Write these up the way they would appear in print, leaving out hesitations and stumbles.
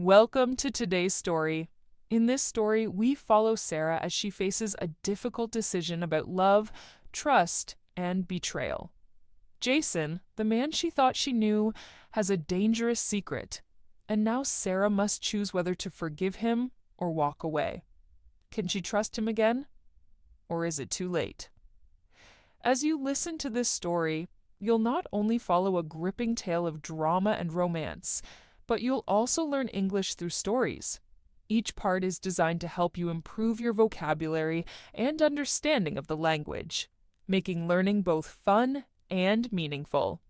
Welcome to today's story. In this story, we follow Sarah as she faces a difficult decision about love, trust, and betrayal. Jason, the man she thought she knew, has a dangerous secret, and now Sarah must choose whether to forgive him or walk away. Can she trust him again? Or is it too late? As you listen to this story, you'll not only follow a gripping tale of drama and romance, but you'll also learn English through stories. Each part is designed to help you improve your vocabulary and understanding of the language, making learning both fun and meaningful.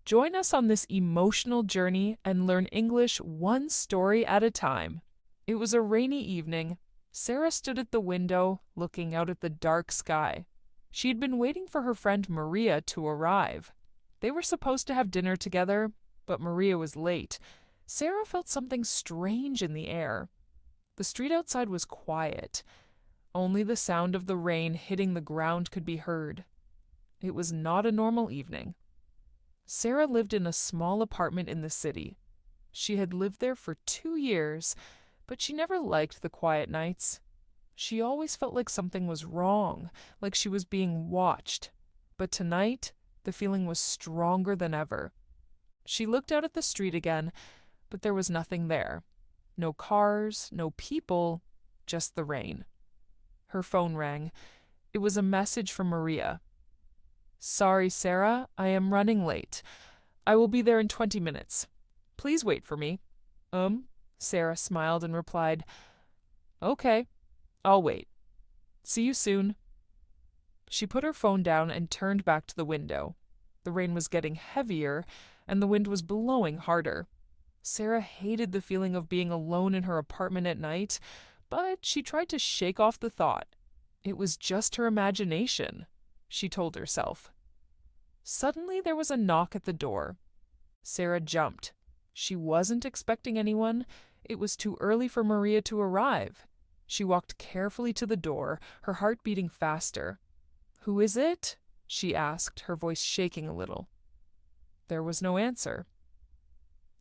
Join us on this emotional journey and learn English one story at a time. It was a rainy evening. Sarah stood at the window, looking out at the dark sky. She had been waiting for her friend Maria to arrive. They were supposed to have dinner together, but Maria was late. Sarah felt something strange in the air. The street outside was quiet. Only the sound of the rain hitting the ground could be heard. It was not a normal evening. Sarah lived in a small apartment in the city. She had lived there for 2 years, but she never liked the quiet nights. She always felt like something was wrong, like she was being watched. But tonight, the feeling was stronger than ever. She looked out at the street again, but there was nothing there. No cars, no people, just the rain. Her phone rang. It was a message from Maria. "Sorry, Sarah, I am running late. I will be there in 20 minutes. Please wait for me." Sarah smiled and replied, "Okay, I'll wait. See you soon." She put her phone down and turned back to the window. The rain was getting heavier, and the wind was blowing harder. Sarah hated the feeling of being alone in her apartment at night, but she tried to shake off the thought. It was just her imagination, she told herself. Suddenly there was a knock at the door. Sarah jumped. She wasn't expecting anyone. It was too early for Maria to arrive. She walked carefully to the door, her heart beating faster. "Who is it?" she asked, her voice shaking a little. There was no answer.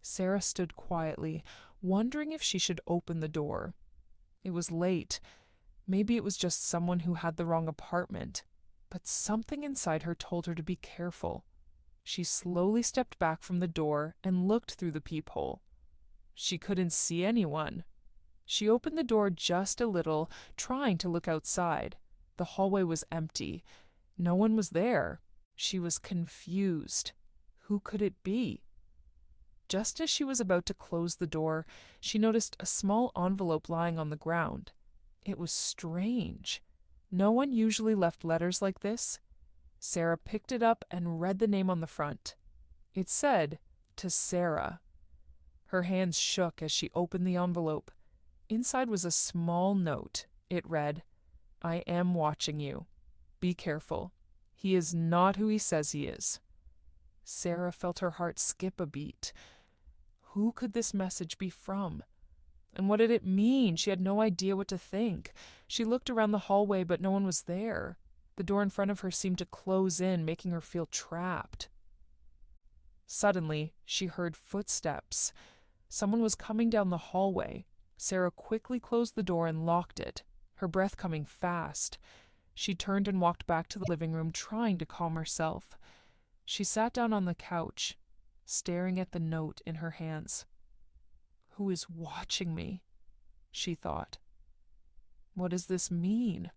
Sarah stood quietly, wondering if she should open the door. It was late. Maybe it was just someone who had the wrong apartment. But something inside her told her to be careful. She slowly stepped back from the door and looked through the peephole. She couldn't see anyone. She opened the door just a little, trying to look outside. The hallway was empty. No one was there. She was confused. Who could it be? Just as she was about to close the door, she noticed a small envelope lying on the ground. It was strange. No one usually left letters like this. Sarah picked it up and read the name on the front. It said, "To Sarah." Her hands shook as she opened the envelope. Inside was a small note. It read, "I am watching you. Be careful. He is not who he says he is." Sarah felt her heart skip a beat. Who could this message be from? And what did it mean? She had no idea what to think. She looked around the hallway, but no one was there. The door in front of her seemed to close in, making her feel trapped. Suddenly, she heard footsteps. Someone was coming down the hallway. Sarah quickly closed the door and locked it, her breath coming fast. She turned and walked back to the living room, trying to calm herself. She sat down on the couch, staring at the note in her hands. "Who is watching me?" she thought. "What does this mean?"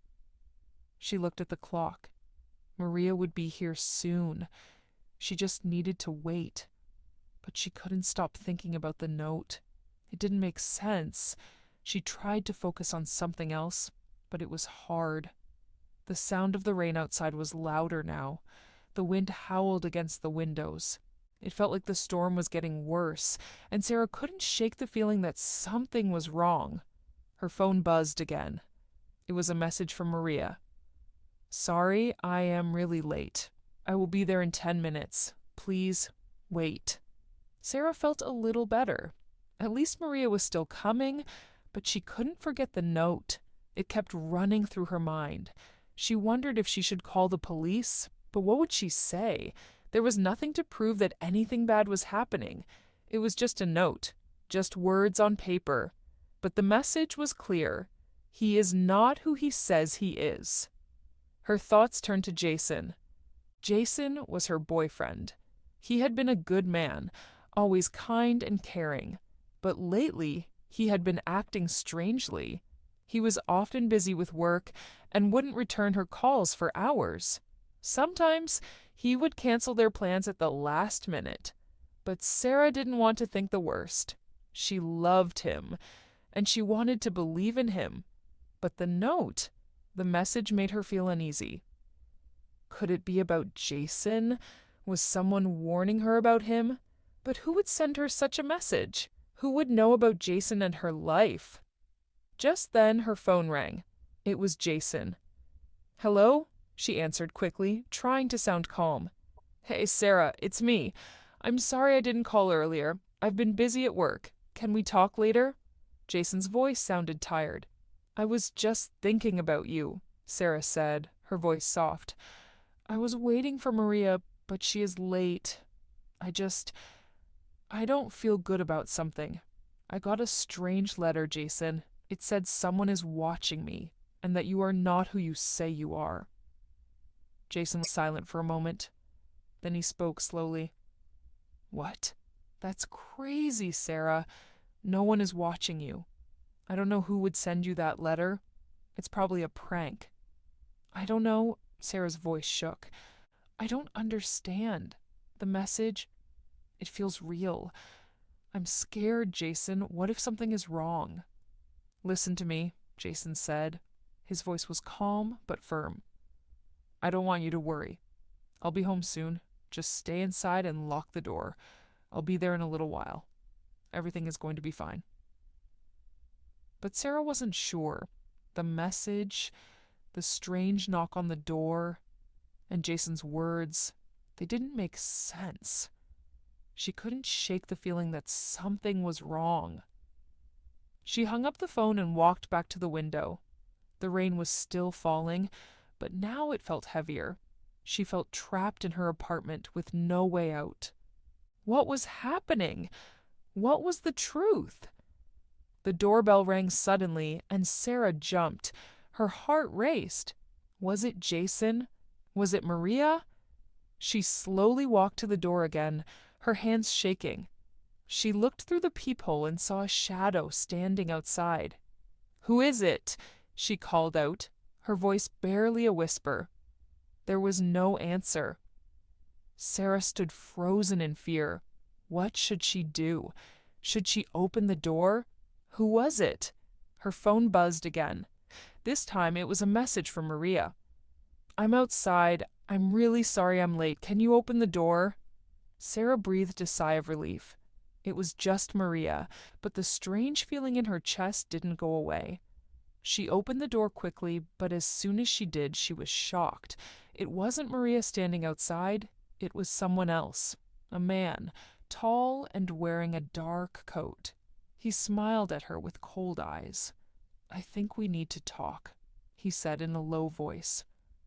She looked at the clock. Maria would be here soon. She just needed to wait. But she couldn't stop thinking about the note. It didn't make sense. She tried to focus on something else, but it was hard. The sound of the rain outside was louder now. The wind howled against the windows. It felt like the storm was getting worse, and Sarah couldn't shake the feeling that something was wrong. Her phone buzzed again. It was a message from Maria. "Sorry, I am really late. I will be there in 10 minutes. Please wait." Sarah felt a little better. At least Maria was still coming, but she couldn't forget the note. It kept running through her mind. She wondered if she should call the police, but what would she say? There was nothing to prove that anything bad was happening. It was just a note. just words on paper. But the message was clear. He is not who he says he is. Her thoughts turned to Jason. Jason was her boyfriend. He had been a good man, always kind and caring. But lately, he had been acting strangely. He was often busy with work and wouldn't return her calls for hours. Sometimes he would cancel their plans at the last minute. But Sarah didn't want to think the worst. She loved him, and she wanted to believe in him. But the message made her feel uneasy. Could it be about Jason? Was someone warning her about him? But who would send her such a message? Who would know about Jason and her life? Just then her phone rang. It was Jason. "Hello?" she answered quickly, trying to sound calm. "Hey, Sarah, it's me. I'm sorry I didn't call earlier. I've been busy at work. Can we talk later?" Jason's voice sounded tired. "I was just thinking about you," Sarah said, her voice soft. "I was waiting for Maria, but she is late. I don't feel good about something. I got a strange letter, Jason. It said someone is watching me, and that you are not who you say you are." Jason was silent for a moment. Then he spoke slowly. "What? That's crazy, Sarah. No one is watching you. I don't know who would send you that letter. It's probably a prank." "I don't know." Sarah's voice shook. "I don't understand. The message, it feels real. I'm scared, Jason. What if something is wrong?" "Listen to me," Jason said. His voice was calm but firm. "I don't want you to worry. I'll be home soon. Just stay inside and lock the door. I'll be there in a little while. Everything is going to be fine." But Sarah wasn't sure. The message, the strange knock on the door, and Jason's words, they didn't make sense. She couldn't shake the feeling that something was wrong. She hung up the phone and walked back to the window. The rain was still falling, but now it felt heavier. She felt trapped in her apartment with no way out. What was happening? What was the truth? The doorbell rang suddenly, and Sarah jumped. Her heart raced. Was it Jason? Was it Maria? She slowly walked to the door again, her hands shaking. She looked through the peephole and saw a shadow standing outside. "Who is it?" she called out, her voice barely a whisper. There was no answer. Sarah stood frozen in fear. What should she do? Should she open the door? Who was it? Her phone buzzed again. This time it was a message from Maria. "I'm outside. I'm really sorry I'm late. Can you open the door?" Sarah breathed a sigh of relief. It was just Maria, but the strange feeling in her chest didn't go away. She opened the door quickly, but as soon as she did, she was shocked. It wasn't Maria standing outside. It was someone else. A man, tall and wearing a dark coat. He smiled at her with cold eyes. "I think we need to talk," he said in a low voice.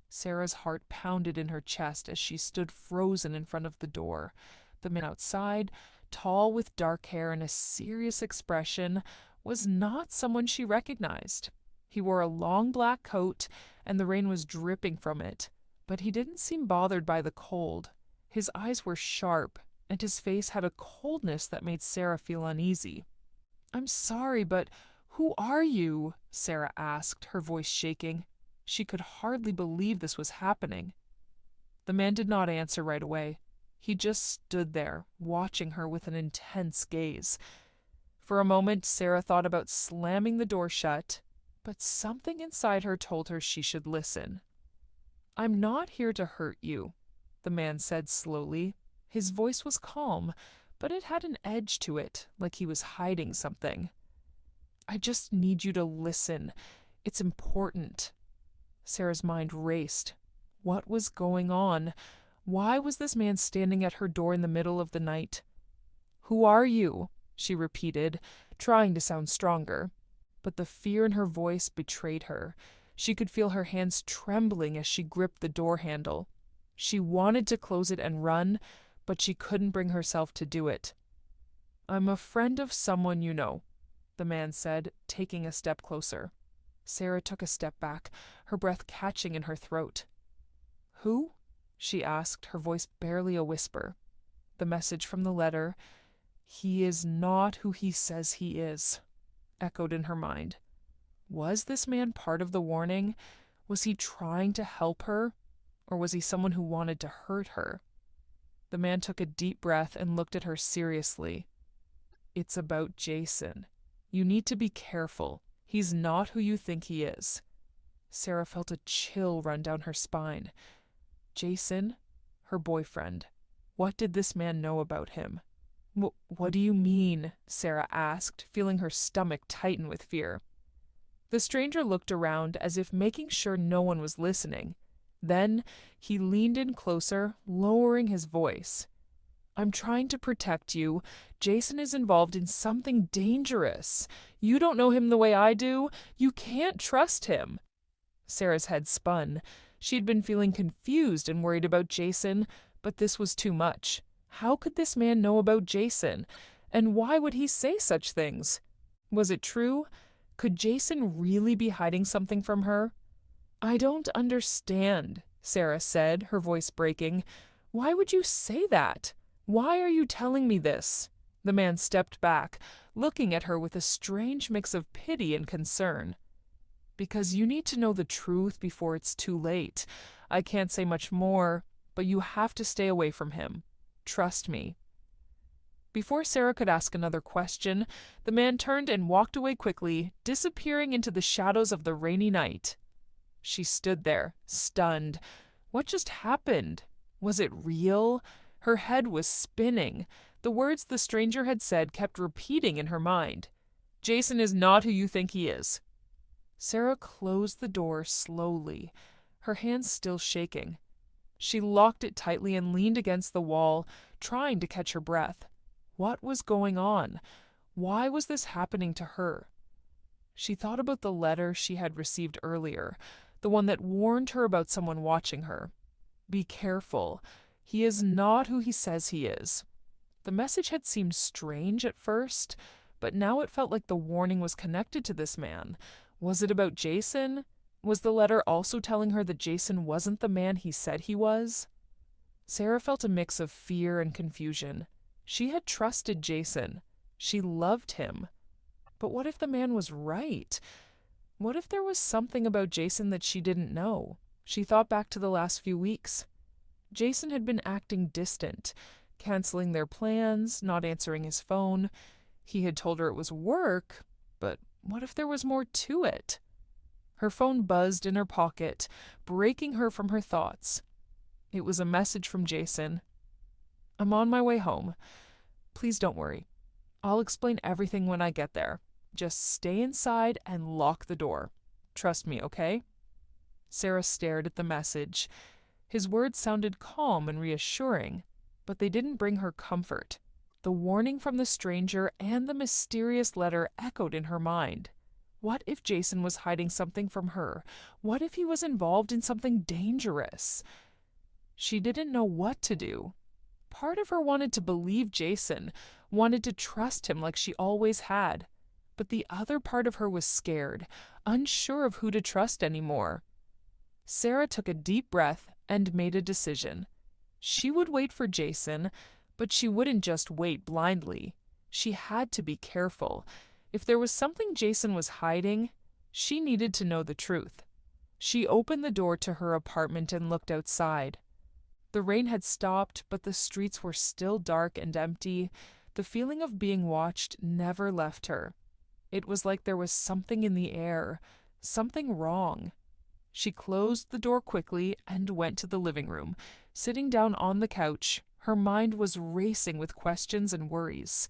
Sarah's heart pounded in her chest as she stood frozen in front of the door. The man outside, tall with dark hair and a serious expression, was not someone she recognized. He wore a long black coat, and the rain was dripping from it, but he didn't seem bothered by the cold. His eyes were sharp, and his face had a coldness that made Sarah feel uneasy. "I'm sorry, but who are you?" Sarah asked, her voice shaking. She could hardly believe this was happening. The man did not answer right away. He just stood there, watching her with an intense gaze. For a moment, Sarah thought about slamming the door shut, but something inside her told her she should listen. "I'm not here to hurt you," the man said slowly. His voice was calm, but it had an edge to it, like he was hiding something. "I just need you to listen. It's important." Sarah's mind raced. What was going on? Why was this man standing at her door in the middle of the night? "Who are you?" she repeated, trying to sound stronger. But the fear in her voice betrayed her. She could feel her hands trembling as she gripped the door handle. She wanted to close it and run, but she couldn't bring herself to do it. I'm a friend of someone you know, the man said, taking a step closer. Sarah took a step back, her breath catching in her throat. Who? She asked, her voice barely a whisper. The message from the letter, "He is not who he says he is," echoed in her mind. Was this man part of the warning? Was he trying to help her? Or was he someone who wanted to hurt her? The man took a deep breath and looked at her seriously. It's about Jason. You need to be careful. He's not who you think he is. Sarah felt a chill run down her spine. Jason? Her boyfriend. What did this man know about him? What do you mean? Sarah asked, feeling her stomach tighten with fear. The stranger looked around as if making sure no one was listening. Then he leaned in closer, lowering his voice. I'm trying to protect you. Jason is involved in something dangerous. You don't know him the way I do. You can't trust him. Sarah's head spun. She'd been feeling confused and worried about Jason, but this was too much. How could this man know about Jason? And why would he say such things? Was it true? Could Jason really be hiding something from her? I don't understand, Sarah said, her voice breaking. Why would you say that? Why are you telling me this? The man stepped back, looking at her with a strange mix of pity and concern. Because you need to know the truth before it's too late. I can't say much more, but you have to stay away from him. Trust me. Before Sarah could ask another question, the man turned and walked away quickly, disappearing into the shadows of the rainy night. She stood there, stunned. What just happened? Was it real? Her head was spinning. The words the stranger had said kept repeating in her mind. Jason is not who you think he is. Sarah closed the door slowly, her hands still shaking. She locked it tightly and leaned against the wall, trying to catch her breath. What was going on? Why was this happening to her? She thought about the letter she had received earlier, the one that warned her about someone watching her. Be careful. He is not who he says he is. The message had seemed strange at first, but now it felt like the warning was connected to this man. Was it about Jason? Was the letter also telling her that Jason wasn't the man he said he was? Sarah felt a mix of fear and confusion. She had trusted Jason. She loved him. But what if the man was right? What if there was something about Jason that she didn't know? She thought back to the last few weeks. Jason had been acting distant, canceling their plans, not answering his phone. He had told her it was work, but what if there was more to it? Her phone buzzed in her pocket, breaking her from her thoughts. It was a message from Jason. I'm on my way home. Please don't worry. I'll explain everything when I get there. Just stay inside and lock the door. Trust me, okay? Sarah stared at the message. His words sounded calm and reassuring, but they didn't bring her comfort. The warning from the stranger and the mysterious letter echoed in her mind. What if Jason was hiding something from her? What if he was involved in something dangerous? She didn't know what to do. Part of her wanted to believe Jason, wanted to trust him like she always had. But the other part of her was scared, unsure of who to trust anymore. Sarah took a deep breath and made a decision. She would wait for Jason, but she wouldn't just wait blindly. She had to be careful. If there was something Jason was hiding, she needed to know the truth. She opened the door to her apartment and looked outside. The rain had stopped, but the streets were still dark and empty. The feeling of being watched never left her. It was like there was something in the air, something wrong. She closed the door quickly and went to the living room. Sitting down on the couch, her mind was racing with questions and worries.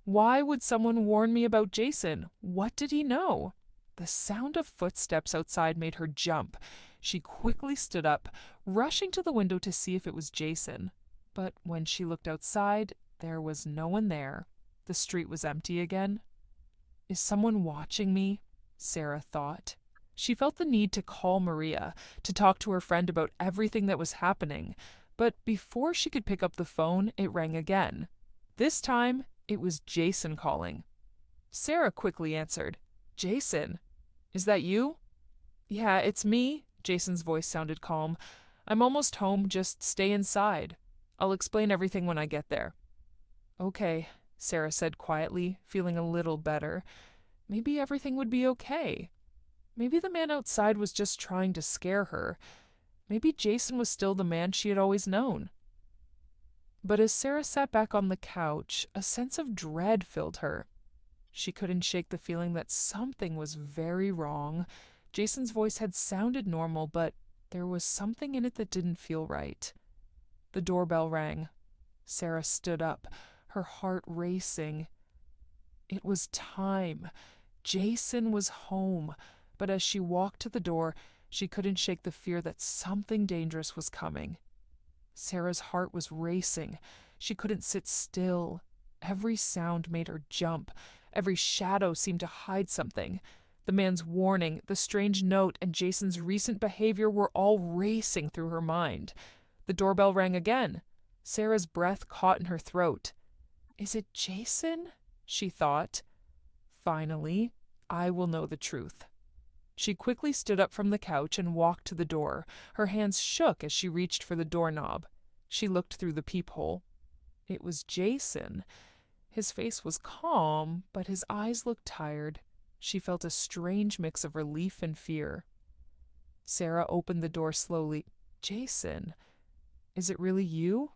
Why would someone warn me about Jason? What did he know? The sound of footsteps outside made her jump. She quickly stood up, rushing to the window to see if it was Jason. But when she looked outside, there was no one there. The street was empty again. Is someone watching me? Sarah thought. She felt the need to call Maria, to talk to her friend about everything that was happening. But before she could pick up the phone, it rang again. This time, It was Jason calling. Sarah quickly answered. Jason, is that you? Yeah, it's me. Jason's voice sounded calm. I'm almost home, just stay inside. I'll explain everything when I get there. Okay, Sarah said quietly, feeling a little better. Maybe everything would be okay. Maybe the man outside was just trying to scare her. Maybe Jason was still the man she had always known. But as Sarah sat back on the couch, a sense of dread filled her. She couldn't shake the feeling that something was very wrong. Jason's voice had sounded normal, but there was something in it that didn't feel right. The doorbell rang. Sarah stood up, her heart racing. It was time. Jason was home. But as she walked to the door, she couldn't shake the fear that something dangerous was coming. Sarah's heart was racing. She couldn't sit still. Every sound made her jump. Every shadow seemed to hide something. The man's warning, the strange note, and Jason's recent behavior were all racing through her mind. The doorbell rang again. Sarah's breath caught in her throat. Is it Jason? She thought. Finally, I will know the truth. She quickly stood up from the couch and walked to the door. Her hands shook as she reached for the doorknob. She looked through the peephole. It was Jason. His face was calm, but his eyes looked tired. She felt a strange mix of relief and fear. Sarah opened the door slowly. Jason, is it really you?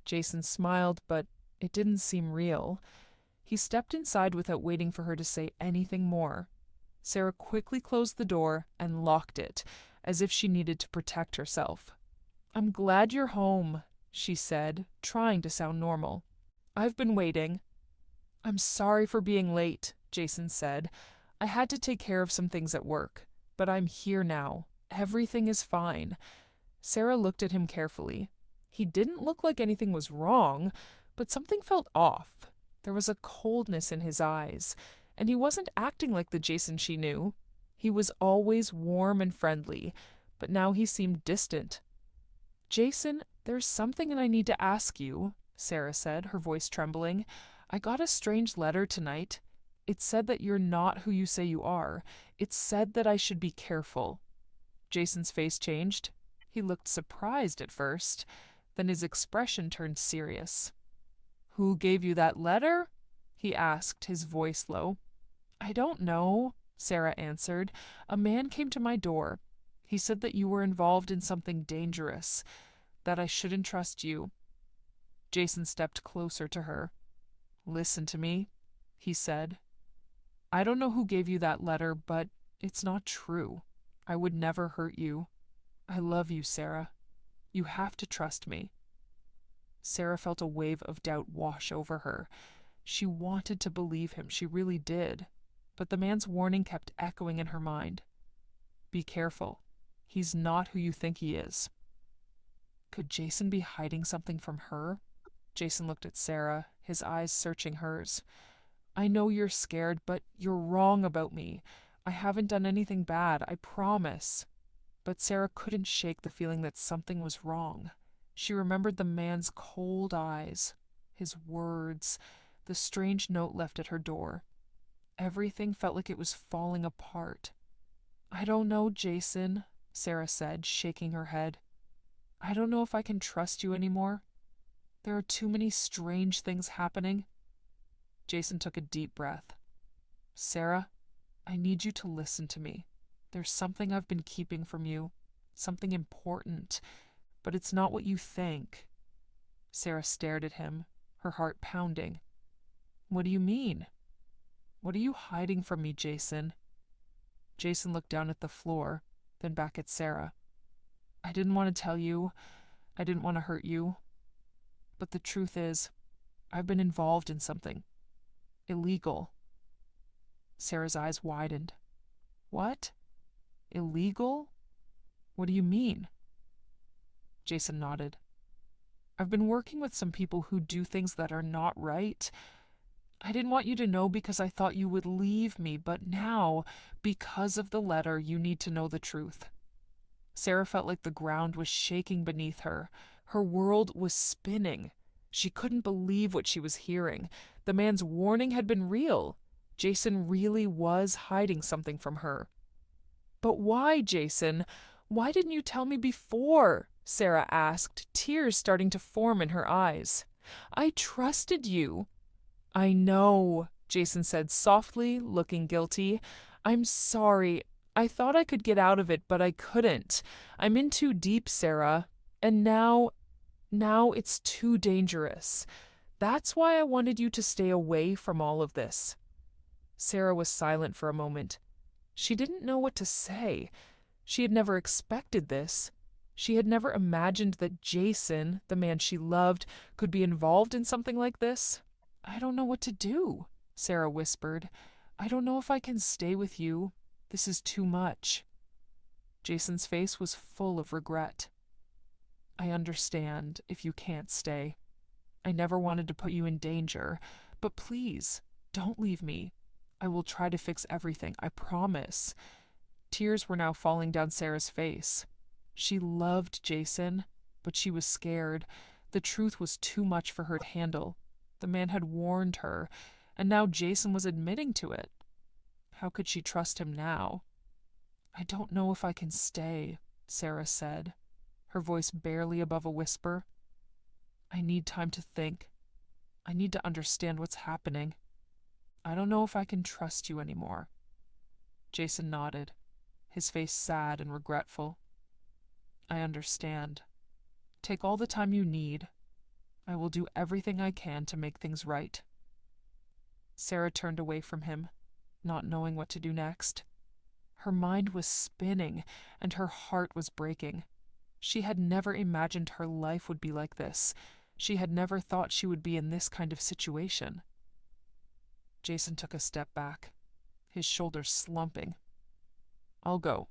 Jason smiled, but it didn't seem real. He stepped inside without waiting for her to say anything more. Sarah quickly closed the door and locked it, as if she needed to protect herself. I'm glad you're home, she said, trying to sound normal. I've been waiting. I'm sorry for being late, Jason said. I had to take care of some things at work, but I'm here now. Everything is fine. Sarah looked at him carefully. He didn't look like anything was wrong, but something felt off. There was a coldness in his eyes, and he wasn't acting like the Jason she knew. He was always warm and friendly, but now he seemed distant. Jason, there's something that I need to ask you, Sarah said, her voice trembling. I got a strange letter tonight. It said that you're not who you say you are. It said that I should be careful. Jason's face changed. He looked surprised at first. Then his expression turned serious. Who gave you that letter? He asked, his voice low. I don't know, Sarah answered. A man came to my door. He said that you were involved in something dangerous, that I shouldn't trust you. Jason stepped closer to her. Listen to me, he said. I don't know who gave you that letter, but it's not true. I would never hurt you. I love you, Sarah. You have to trust me. Sarah felt a wave of doubt wash over her. She wanted to believe him, she really did. But the man's warning kept echoing in her mind. Be careful. He's not who you think he is. Could Jason be hiding something from her? Jason looked at Sarah, his eyes searching hers. I know you're scared, but you're wrong about me. I haven't done anything bad, I promise. But Sarah couldn't shake the feeling that something was wrong. She remembered the man's cold eyes, his words, the strange note left at her door. Everything felt like it was falling apart. I don't know, Jason, Sarah said, shaking her head. I don't know if I can trust you anymore. There are too many strange things happening. Jason took a deep breath. Sarah, I need you to listen to me. There's something I've been keeping from you, something important, but it's not what you think. Sarah stared at him, her heart pounding. What do you mean? What are you hiding from me, Jason? Jason looked down at the floor, then back at Sarah. I didn't want to tell you. I didn't want to hurt you. But the truth is, I've been involved in something illegal. Sarah's eyes widened. What? Illegal? What do you mean? Jason nodded. I've been working with some people who do things that are not right. I didn't want you to know because I thought you would leave me, but now, because of the letter, you need to know the truth. Sarah felt like the ground was shaking beneath her. Her world was spinning. She couldn't believe what she was hearing. The man's warning had been real. Jason really was hiding something from her. But why, Jason? Why didn't you tell me before? Sarah asked, tears starting to form in her eyes. I trusted you. I know, Jason said softly, looking guilty. I'm sorry. I thought I could get out of it, but I couldn't. I'm in too deep, Sarah. And now it's too dangerous. That's why I wanted you to stay away from all of this. Sarah was silent for a moment. She didn't know what to say. She had never expected this. She had never imagined that Jason, the man she loved, could be involved in something like this. I don't know what to do, Sarah whispered. I don't know if I can stay with you. This is too much. Jason's face was full of regret. I understand if you can't stay. I never wanted to put you in danger, but please, don't leave me. I will try to fix everything, I promise. Tears were now falling down Sarah's face. She loved Jason, but she was scared. The truth was too much for her to handle. The man had warned her, and now Jason was admitting to it. How could she trust him now? I don't know if I can stay, Sarah said, her voice barely above a whisper. I need time to think. I need to understand what's happening. I don't know if I can trust you anymore. Jason nodded, his face sad and regretful. I understand. Take all the time you need. I will do everything I can to make things right. Sarah turned away from him, not knowing what to do next. Her mind was spinning, and her heart was breaking. She had never imagined her life would be like this. She had never thought she would be in this kind of situation. Jason took a step back, his shoulders slumping. I'll go.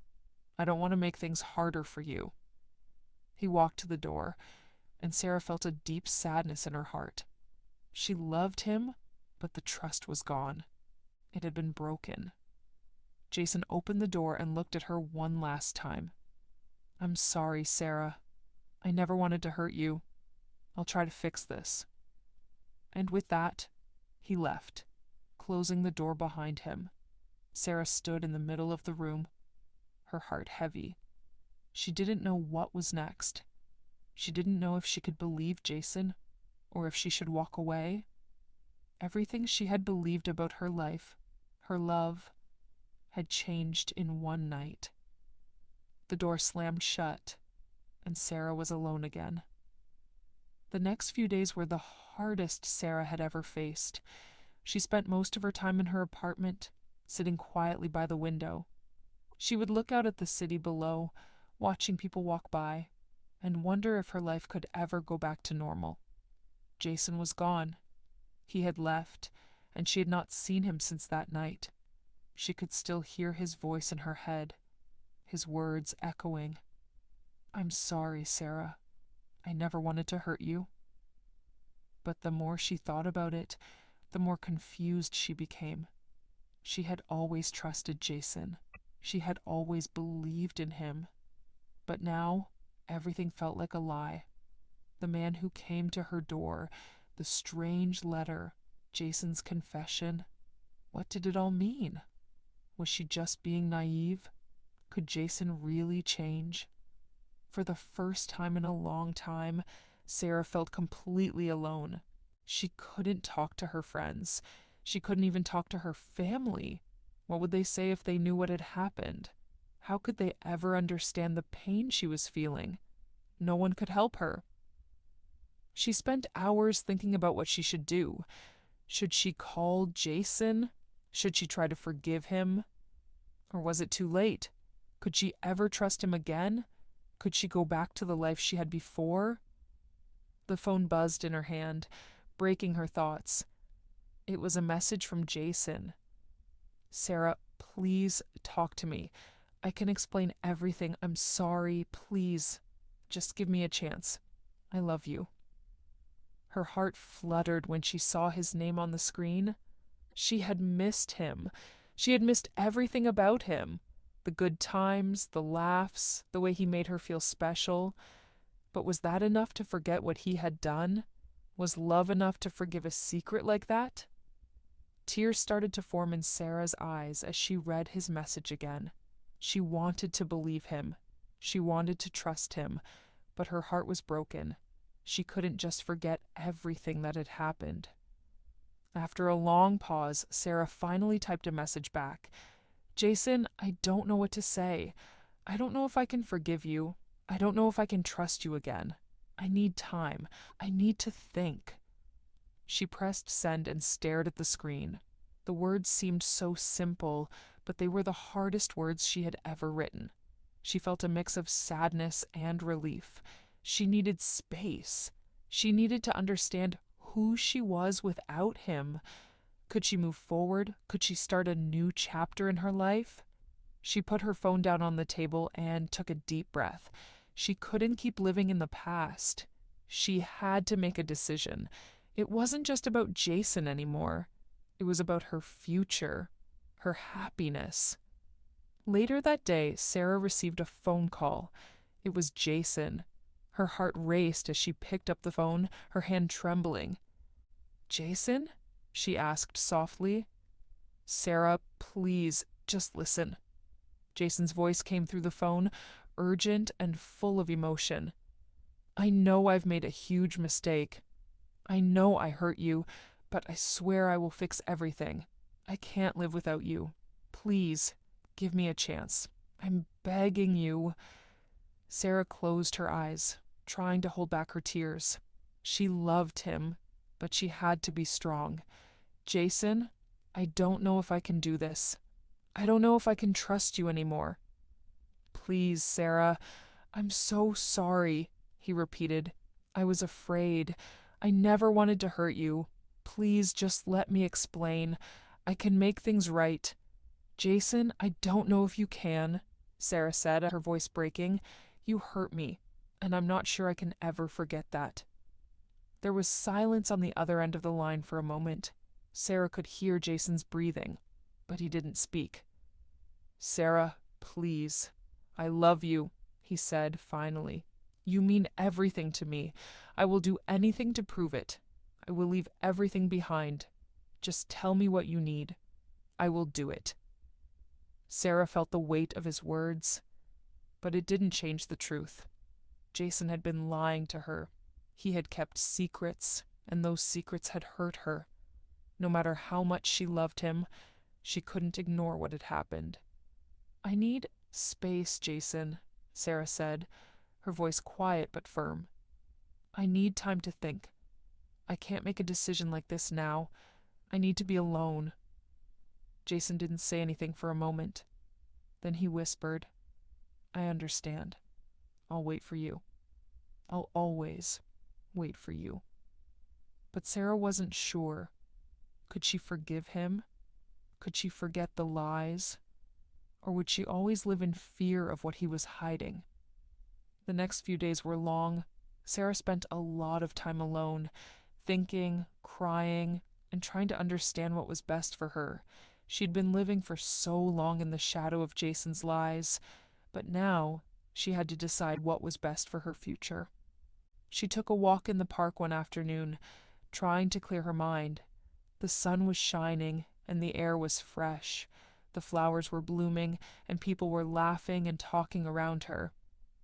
I don't want to make things harder for you. He walked to the door, and Sarah felt a deep sadness in her heart. She loved him, but the trust was gone. It had been broken. Jason opened the door and looked at her one last time. I'm sorry, Sarah. I never wanted to hurt you. I'll try to fix this. And with that, he left, closing the door behind him. Sarah stood in the middle of the room, her heart heavy. She didn't know what was next. She didn't know if she could believe Jason, or if she should walk away. Everything she had believed about her life, her love, had changed in one night. The door slammed shut, and Sarah was alone again. The next few days were the hardest Sarah had ever faced. She spent most of her time in her apartment, sitting quietly by the window. She would look out at the city below, watching people walk by, and wonder if her life could ever go back to normal. Jason was gone. He had left, and she had not seen him since that night. She could still hear his voice in her head, his words echoing. I'm sorry, Sarah. I never wanted to hurt you. But the more she thought about it, the more confused she became. She had always trusted Jason. She had always believed in him. But now, everything felt like a lie. The man who came to her door, the strange letter, Jason's confession. What did it all mean? Was she just being naive? Could Jason really change? For the first time in a long time, Sarah felt completely alone. She couldn't talk to her friends. She couldn't even talk to her family. What would they say if they knew what had happened? How could they ever understand the pain she was feeling? No one could help her. She spent hours thinking about what she should do. Should she call Jason? Should she try to forgive him? Or was it too late? Could she ever trust him again? Could she go back to the life she had before? The phone buzzed in her hand, breaking her thoughts. It was a message from Jason. Sarah, please talk to me. I can explain everything. I'm sorry. Please, just give me a chance. I love you. Her heart fluttered when she saw his name on the screen. She had missed him. She had missed everything about him. The good times, the laughs, the way he made her feel special. But was that enough to forget what he had done? Was love enough to forgive a secret like that? Tears started to form in Sarah's eyes as she read his message again. She wanted to believe him. She wanted to trust him, but her heart was broken. She couldn't just forget everything that had happened. After a long pause, Sarah finally typed a message back. Jason, I don't know what to say. I don't know if I can forgive you. I don't know if I can trust you again. I need time. I need to think. She pressed send and stared at the screen. The words seemed so simple, but they were the hardest words she had ever written. She felt a mix of sadness and relief. She needed space. She needed to understand who she was without him. Could she move forward? Could she start a new chapter in her life? She put her phone down on the table and took a deep breath. She couldn't keep living in the past. She had to make a decision. It wasn't just about Jason anymore. It was about her future, her happiness. Later that day, Sarah received a phone call. It was Jason. Her heart raced as she picked up the phone, her hand trembling. Jason? She asked softly. Sarah, please, just listen. Jason's voice came through the phone, urgent and full of emotion. I know I've made a huge mistake. I know I hurt you, but I swear I will fix everything. I can't live without you. Please, give me a chance. I'm begging you. Sarah closed her eyes, trying to hold back her tears. She loved him, but she had to be strong. Jason, I don't know if I can do this. I don't know if I can trust you anymore. Please, Sarah, I'm so sorry, he repeated. I was afraid. I never wanted to hurt you. Please just let me explain. I can make things right. Jason, I don't know if you can, Sarah said, her voice breaking. You hurt me, and I'm not sure I can ever forget that. There was silence on the other end of the line for a moment. Sarah could hear Jason's breathing, but he didn't speak. Sarah, please. I love you, he said finally. You mean everything to me. I will do anything to prove it. I will leave everything behind. Just tell me what you need. I will do it. Sarah felt the weight of his words, but it didn't change the truth. Jason had been lying to her. He had kept secrets, and those secrets had hurt her. No matter how much she loved him, she couldn't ignore what had happened. I need space, Jason, Sarah said, her voice quiet but firm. I need time to think. I can't make a decision like this now. I need to be alone. Jason didn't say anything for a moment. Then he whispered, I understand. I'll wait for you. I'll always wait for you. But Sarah wasn't sure. Could she forgive him? Could she forget the lies? Or would she always live in fear of what he was hiding? The next few days were long. Sarah spent a lot of time alone, thinking, crying, and trying to understand what was best for her. She'd been living for so long in the shadow of Jason's lies, but now she had to decide what was best for her future. She took a walk in the park one afternoon, trying to clear her mind. The sun was shining, and the air was fresh. The flowers were blooming, and people were laughing and talking around her.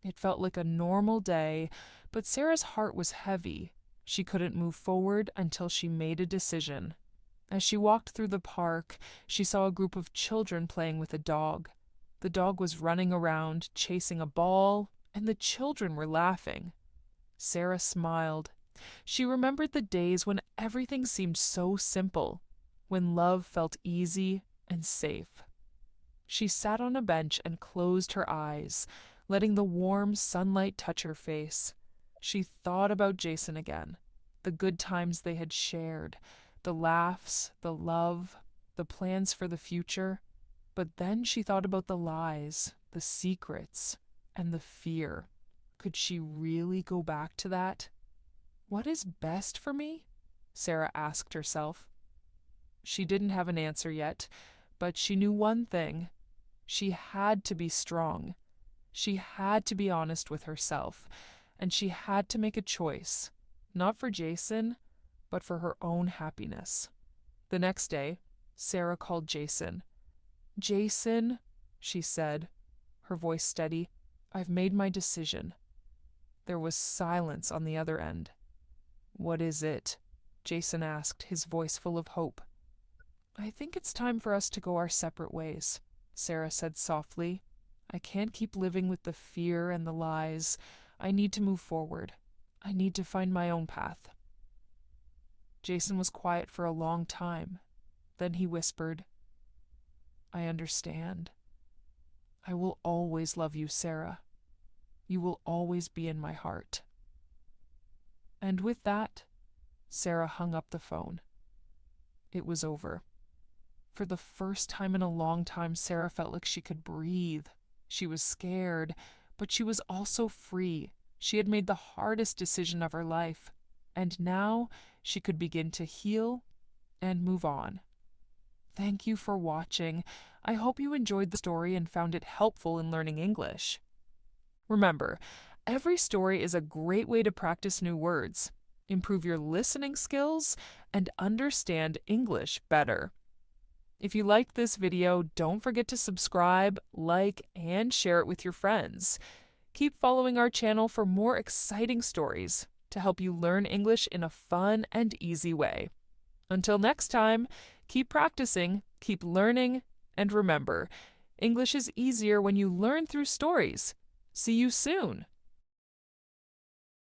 It felt like a normal day, but Sarah's heart was heavy. She couldn't move forward until she made a decision. As she walked through the park, she saw a group of children playing with a dog. The dog was running around, chasing a ball, and the children were laughing. Sarah smiled. She remembered the days when everything seemed so simple, when love felt easy and safe. She sat on a bench and closed her eyes, letting the warm sunlight touch her face. She thought about Jason again, the good times they had shared, the laughs, the love, the plans for the future. But then she thought about the lies, the secrets, and the fear. Could she really go back to that? What is best for me? Sarah asked herself. She didn't have an answer yet, but she knew one thing. She had to be strong. She had to be honest with herself, and she had to make a choice. not for Jason, but for her own happiness. The next day, Sarah called Jason. "Jason," she said, her voice steady, "I've made my decision." There was silence on the other end. "What is it?" Jason asked, his voice full of hope. "I think it's time for us to go our separate ways," Sarah said softly. "I can't keep living with the fear and the lies. I need to move forward. I need to find my own path." Jason was quiet for a long time. Then he whispered, "I understand. I will always love you, Sarah. You will always be in my heart." And with that, Sarah hung up the phone. It was over. For the first time in a long time, Sarah felt like she could breathe. She was scared, but she was also free. She had made the hardest decision of her life, and now she could begin to heal and move on. Thank you for watching. I hope you enjoyed the story and found it helpful in learning English. Remember, every story is a great way to practice new words, improve your listening skills, and understand English better. If you liked this video, don't forget to subscribe, like, and share it with your friends. Keep following our channel for more exciting stories to help you learn English in a fun and easy way. Until next time, keep practicing, keep learning, and remember, English is easier when you learn through stories. See you soon!